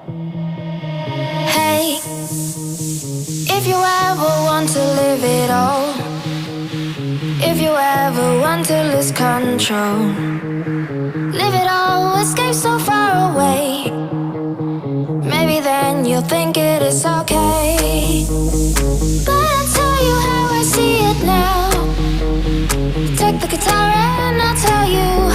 Hey, if you ever want to live it all, if you ever want to lose control, live it all, escape so far away. Maybe then you'll think it is okay. But I'll tell you how I see it now. Take the guitar and I'll tell you